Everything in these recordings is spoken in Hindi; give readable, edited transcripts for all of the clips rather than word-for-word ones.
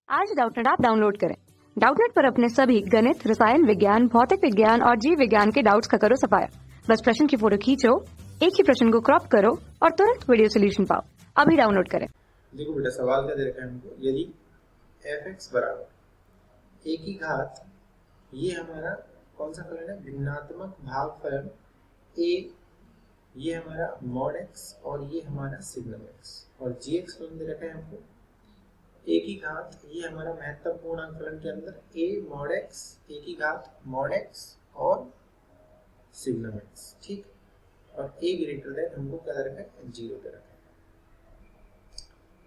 आज डाउटनेट ऐप डाउनलोड करें। डाउटनेट पर अपने सभी गणित, रसायन विज्ञान, भौतिक विज्ञान और जीव विज्ञान के डाउट्स का करो सफाया। बस प्रश्न की फोटो खींचो, एक ही प्रश्न को क्रॉप करो और तुरंत वीडियो सोल्यूशन पाओ। अभी डाउनलोड करें। देखो बेटा, सवाल क्या दे रखा है हमको। यदि f(x) बराबर a की घात, ये हमारा कौन सा फलन है? भिन्नात्मक भागफलन a, ये हमारा mod x और ये हमारा सिग्नम x, और gx फलन दे रखा है हमको a की घात, ये हमारा महत्तम पूर्णांक फलन के अंदर a mod x, a की घात mod x और सिग्नम x, ठीक। और a ग्रेटर देन हमको क्या दे रखा है? 0 दे रखा है।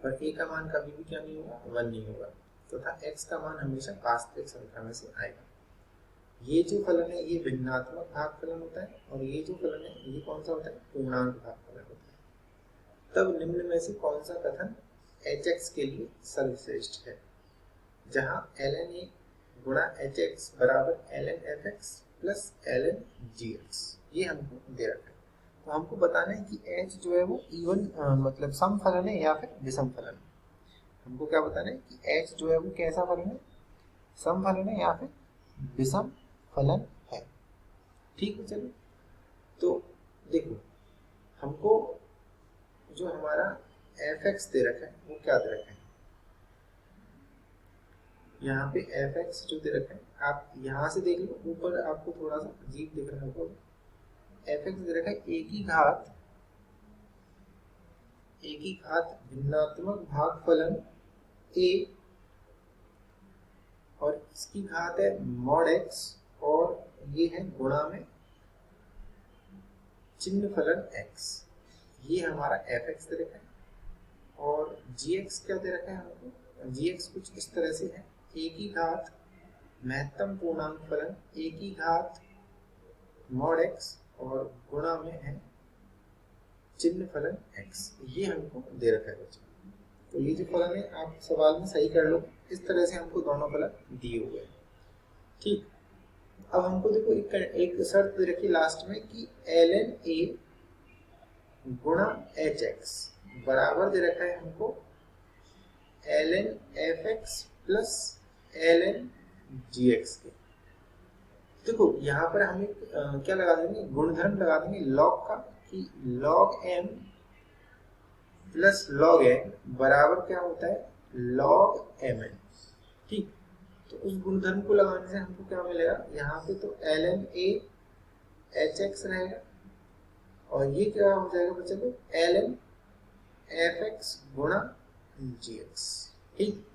और a का मान कभी भी क्या नहीं होगा? 1 नहीं होगा, तथा x का मान हमेशा वास्तविक संख्या में से आएगा। ये जो फलन है ये भिन्नात्मक भागफलन होता है, और ये जो फलन है ये कौन सा होता है? पूर्णांक भागफलन होता है। तब निम्न में से कौन सा कथन hx के लिए सर्वश्रेष्ठ है? जहां ln a गुणा hx बराबर ln fx plus ln gx, ये हमको दे रखा है। तो हमको बताना है कि h जो है वो इवन मतलब सम फलन है या फिर विषम फलन है। हमको क्या बताना है कि h जो है वो कैसा फलन है? सम फलन है या फिर विषम फलन है, ठीक है। चलो, तो देखो, हमको जो हमारा fx दे रखा है वो क्या दे रखा है? यहाँ पे fx जो दे रखा है, आप यहाँ से देख लो, ऊपर आपको थोड़ा सा अजीब दिख रहा होगा। fx दे रखा है a की घात भिन्नात्मक भागफलन a, और इसकी घात है mod x, और ये है गुणा में चिन्ह फलन x, ये हमारा fx दे रखा है। और gx क्या दे रखा है हमको? gx कुछ इस तरह से है, a की घात महत्तम पूर्णांक फलन a की घात mod x और गुणा में है चिन्ह फलन x, ये हमको दे रखा है बच्चों। तो ये जो फलन है आप सवाल में सही कर लो, इस तरह से हमको दोनों फलन दिए हुए हैं, ठीक। अब हमको देखो एक शर्त दे रखी लास्ट में कि ln a गुणा hx बराबर दे रखा है हमको ln fx plus ln gx के। देखो यहाँ पर हम एक क्या लगा देंगे? गुणधर्म लगा देंगे लॉग का, कि log m plus log n बराबर क्या होता है? log mn, ठीक। तो उस गुणधर्म को लगाने से हमको क्या मिलेगा? यहाँ पे तो ln a hx रहेगा, और ये क्या हो जाएगा बच्चे को? ln fx गुणा gx, ठीक।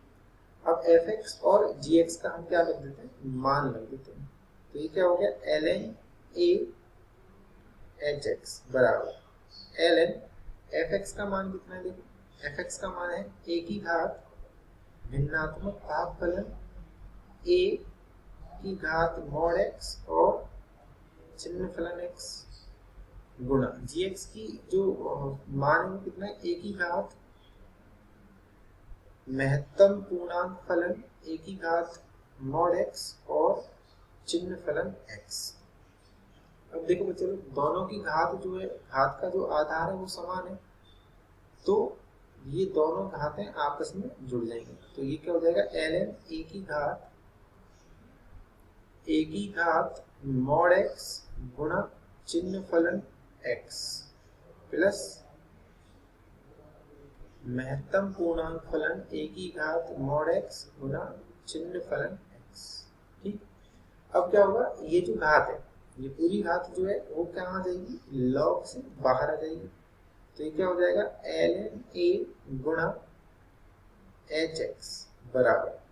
अब fx और gx का हम क्या लिख देते हैं? मान लिख देते हैं। तो ये क्या हो गया? ln a hx बराबर ln fx का मान कितना है? देखो, fx का मान है a की घात भिन्नात्मक भागफलन a की घात mod x और चिन्ह फलन x, गुणा gx की जो मान है कितना है? a की घात महत्तम पूर्णांक फलन a की घात mod x और चिन्ह फलन x। अब देखो बच्चों, दोनों की घात जो है, घात का जो आधार है वो समान है, तो ये दोनों घातें आपस में जुड़ जाएंगी। तो ये क्या हो जाएगा? ln a की घात mod x गुणा चिन्ह फलन x प्लस महत्तम पूर्णांक फलन a की घात mod x गुणा चिन्ह फलन x, ठीक। अब क्या होगा? ये जो घात है, ये पूरी घात जो है वो क्या आ जाएगी? log से बाहर आ जाएगी। तो ये क्या हो जाएगा? ln a गुणा hx बराबर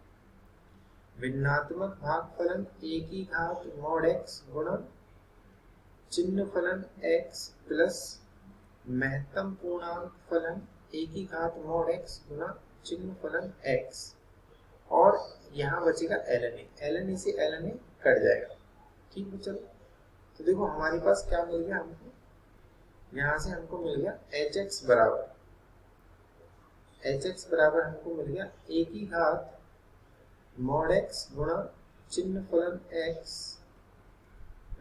भिन्नात्मक भागफलन a की घात mod x गुणा चिन्ह फलन x प्लस महत्तम पूर्णांक फलन a की घात mod x गुणा चिन्ह फलन x, और यहाँ बचेगा ln a से ln a कट जाएगा, ठीक है। चलो, तो देखो हमारे पास क्या मिल गया हमको? यहाँ से हमको मिल गया hx बराबर हमको मिल गया a की घात mod x गुणा चिन्ह फलन x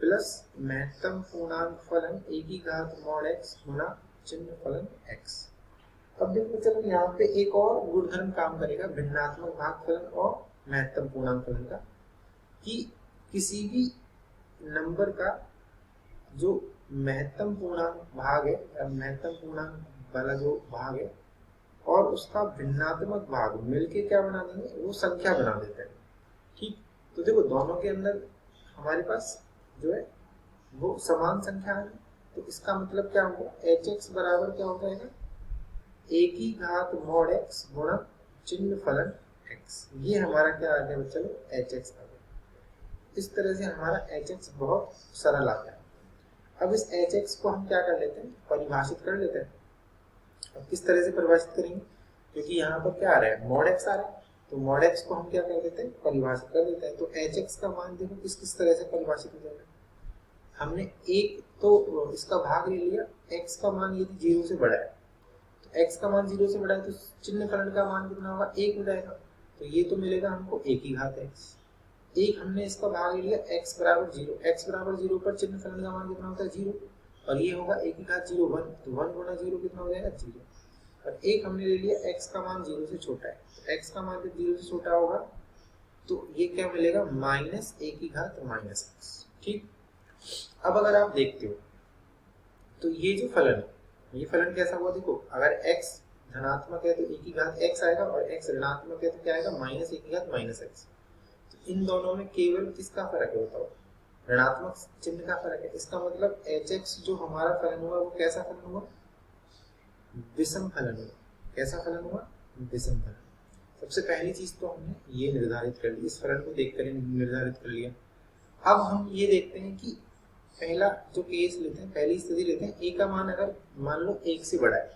प्लस महत्तम पूर्णांक फलन a की घात mod x गुणा चिन्ह फलन x। अब देखो चलो यहाँ पे एक और गुणधर्म काम करेगा भिन्नात्मक भागफलन और महत्तम पूर्णांक फलन का, कि किसी भी नंबर का जो महत्तम पूर्णांक भाग है या महत्तम पूर्णांक वाला जो भाग है और उसका भिन्नात्मक भाग मिलके क्या बना देंगे, वो संख्या बना देते हैं। ठीक, तो देखो दोनों के अंदर हमारे पास जो है वो समान संख्या है, तो इसका मतलब क्या होगा, एच एक्स बराबर क्या हो जाएगा, ए की घात मॉड एक्स गुणा चिन्ह फलन एक्स। ये हमारा क्या आ गया बच्चों, एच एक्स आ गया। इस तरह से हमारा एच एक्स बहुत सरल आता है। अब इस एच एक्स को हम क्या कर लेते हैं, परिभाषित कर लेते हैं। अब किस तरह से परिभाषित करेंगे, क्योंकि यहाँ पर क्या आ रहा है, मॉड एक्स आ रहा है, तो मॉड एक्स को हम क्या कर देते हैं, परिभाषित कर देते हैं। तो एच एक्स का मान देखो किस किस तरह से परिभाषित हो जाएगा। हमने एक तो इसका भाग ले लिया, एक्स का मान यदि 0 से बड़ा है, तो एक्स का मान 0 से बड़ा है तो चिन्ह फलन का मान कितना होगा, 1 हो जाएगा। तो ये तो मिलेगा हमको ए की घात एक्स। एक हमने इसका भाग ले लिया x बराबर 0, x बराबर 0 पर चिन्ह फलन का मान कितना होता है, 0, और ये होगा ए की घात 0 1, तो 1 गुणा 0 कितना हो जाएगा, 0। और एक हमने ले लिया x का मान 0 से छोटा है, तो x का मान जब 0 से छोटा होगा तो ये क्या मिलेगा, माइनस ए की घात माइनस एक्स। ठीक, अब अगर आप देखते हो तो ये जो फलन है, ये फलन कैसा हुआ, देखो अगर x धनात्मक है तो ए की घात x आएगा, और x ऋणात्मक है तो क्या आएगा, माइनस ए की घात माइनस एक्स। इन दोनों में केवल किसका फर्क है बताओ, ऋणात्मक चिन्ह का फर्क है। इसका मतलब एच एक्स जो हमारा फलन हुआ वो कैसा फलन हुआ, विषम फलन हुआ। कैसा फलन हुआ, विषम फलन। सबसे पहली चीज तो हमने ये निर्धारित कर ली, इस फलन को देखकर निर्धारित कर लिया। अब हम ये देखते हैं कि पहला जो केस लेते हैं, पहली स्थिति लेते हैं, ए का मान अगर मान लो 1 से बड़ा है,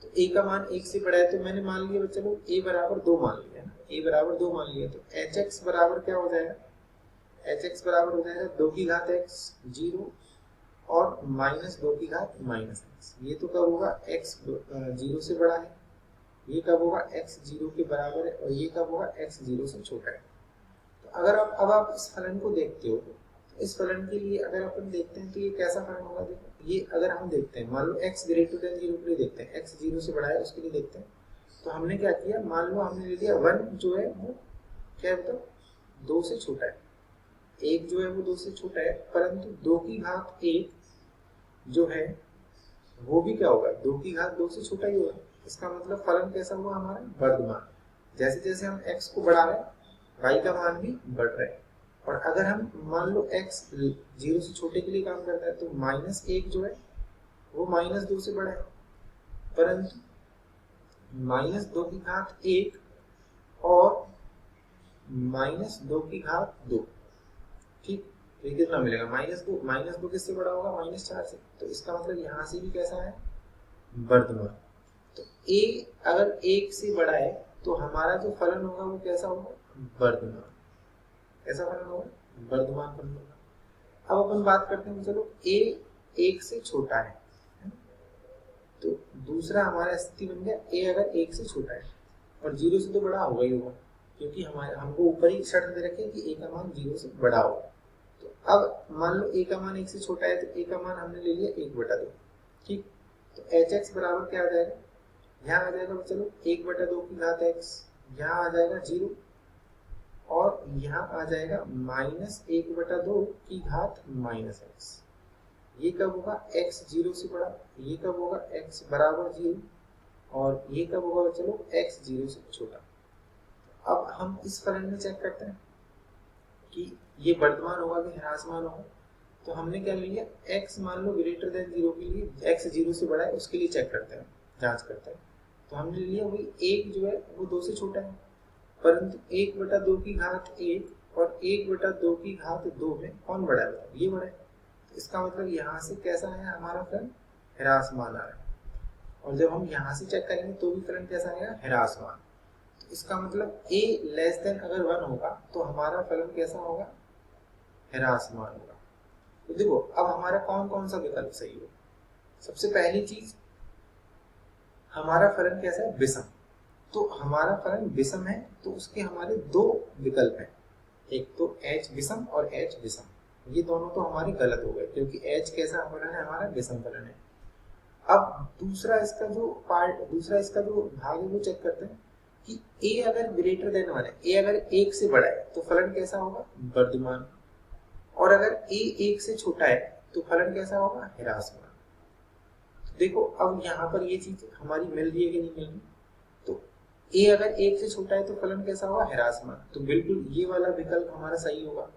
तो ए का मान 1 से बड़ा है, तो मैंने मान लिया चलो ए बराबर 2 मान लिया ना, ए बराबर 2 मान लिया, तो एच एक्स बराबर क्या हो जाएगा, एच एक्स बराबर हो जाएगा 2 की घात एक्स 0 और माइनस 2 की घात माइनस एक्स। ये तो कब होगा, एक्स 0 से बड़ा है, ये कब होगा, एक्स 0 के बराबर है, और ये कब होगा, एक्स 0 से छोटा है। तो अगर आप इस फलन को देखते हो, तो इस फलन के लिए अगर अपन देखते हैं तो ये कैसा फलन होगा, देखो ये अगर हम देखते हैं, मान लो x ग्रेटर देन 0 के लिए देखते हैं, x 0 से बड़ा है उसके लिए देखते हैं, तो हमने क्या किया, मान लो हमने ले लिया 1 जो है वो क्या है, मतलब 2 से छोटा है, 1 जो है वो 2 से छोटा है, परंतु 2 की घात 1 जो है वो भी क्या होगा, 2 की घात 2 से छोटा ही होगा। इसका मतलब फलन कैसा हुआ हमारा, वर्धमान। जैसे जैसे हम x को बढ़ा रहे हैं y का मान भी बढ़ रहा है। और अगर हम मान लो x 0 से छोटे के लिए काम करता है, तो माइनस 1 जो है वो माइनस 2 से बड़ा है, परंतु माइनस 2 की घात 1 और माइनस 2 की घात 2, ठीक, तो ये कितना मिलेगा, माइनस 2 किससे बड़ा होगा, माइनस 4 से। तो इसका मतलब यहाँ से भी कैसा है, वर्धमान। तो a अगर 1 से बड़ा है तो हमारा जो फलन होगा वो कैसा होगा, वर्धमान। कैसा फलन होगा, वर्धमान फलन होगा। अब अपन बात करते हैं, चलो a 1 से छोटा है, तो दूसरा हमारा स्थिति बन गया a अगर 1 से छोटा है और 0 से तो बड़ा होगा ही होगा, क्योंकि हमको ऊपर ही शर्त दे रखे कि a का मान 0 से बड़ा होगा। तो अब मान लो a का मान 1 से छोटा है, तो a का मान हमने ले लिया 1/2, ठीक। तो एच एक्स बराबर क्या आ जाएगा, यहाँ आ जाएगा चलो 1/2 की घात x, यहाँ आ जाएगा 0, और यहाँ आ जाएगा माइनस 1/2 की घात माइनस एक्स। ये कब होगा, x 0 से बड़ा, ये कब होगा, x बराबर 0, और ये कब होगा चलो x 0 से छोटा। अब हम इस फलन में चेक करते हैं कि ये वर्धमान होगा कि ह्रासमान होगा। तो हमने क्या लिया, x मान लो ग्रेटर देन 0 के लिए, x 0 से बड़ा है उसके लिए चेक करते हैं, जांच करते हैं। तो हमने लिया वही 1 जो है वो 2 से छोटा है, परंतु 1/2 की घात 1 और 1/2 की घात 2 में कौन बड़ा है, ये बड़ा है। तो इसका मतलब यहाँ से कैसा है हमारा फलन, ह्रासमान आ रहा है। और जब हम यहाँ से चेक करेंगे तो भी फलन कैसा आएगा, ह्रासमान। तो इसका मतलब a लेस देन अगर 1 होगा तो हमारा फलन कैसा होगा, ह्रासमान होगा। तो देखो अब हमारा कौन कौन सा विकल्प सही हो। सबसे पहली चीज, हमारा फलन कैसा है, विषम। तो हमारा फलन विषम है तो उसके हमारे 2 विकल्प हैं, एक तो h विषम और h विषम। ये दोनों तो हमारे गलत हो गए, क्योंकि h कैसा फलन है, हमारा विषम फलन है। अब दूसरा इसका जो भाग है वो चेक करते हैं कि ए अगर ग्रेटर देन 1 है, ए अगर 1 से बड़ा है तो फलन कैसा होगा, वर्धमान, और अगर ए 1 से छोटा है तो फलन कैसा होगा, ह्रासमान। देखो अब यहाँ पर ये चीज हमारी मिल रही है कि नहीं मिल रही, तो ए अगर 1 से छोटा है तो फलन कैसा होगा, ह्रासमान, तो बिल्कुल ये वाला विकल्प हमारा सही होगा।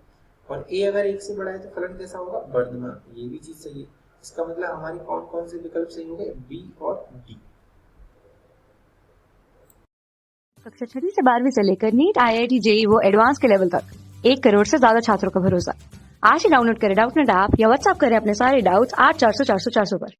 और ए अगर 1 से बड़ा है तो फलन कैसा होगा, वर्धमान, ये भी चीज सही है। इसका मतलब हमारी कौन कौन से विकल्प सही हो गए, बी और डी। कक्षा 6 से 12वीं से लेकर नीट, IIT, JEE वो एडवांस के लेवल तक 1 करोड़ से ज्यादा छात्रों का भरोसा। आज ही डाउनलोड करें डाउटनेट ऐप या व्हाट्सएप करें अपने सारे डाउट्स 8400 400 400 पर।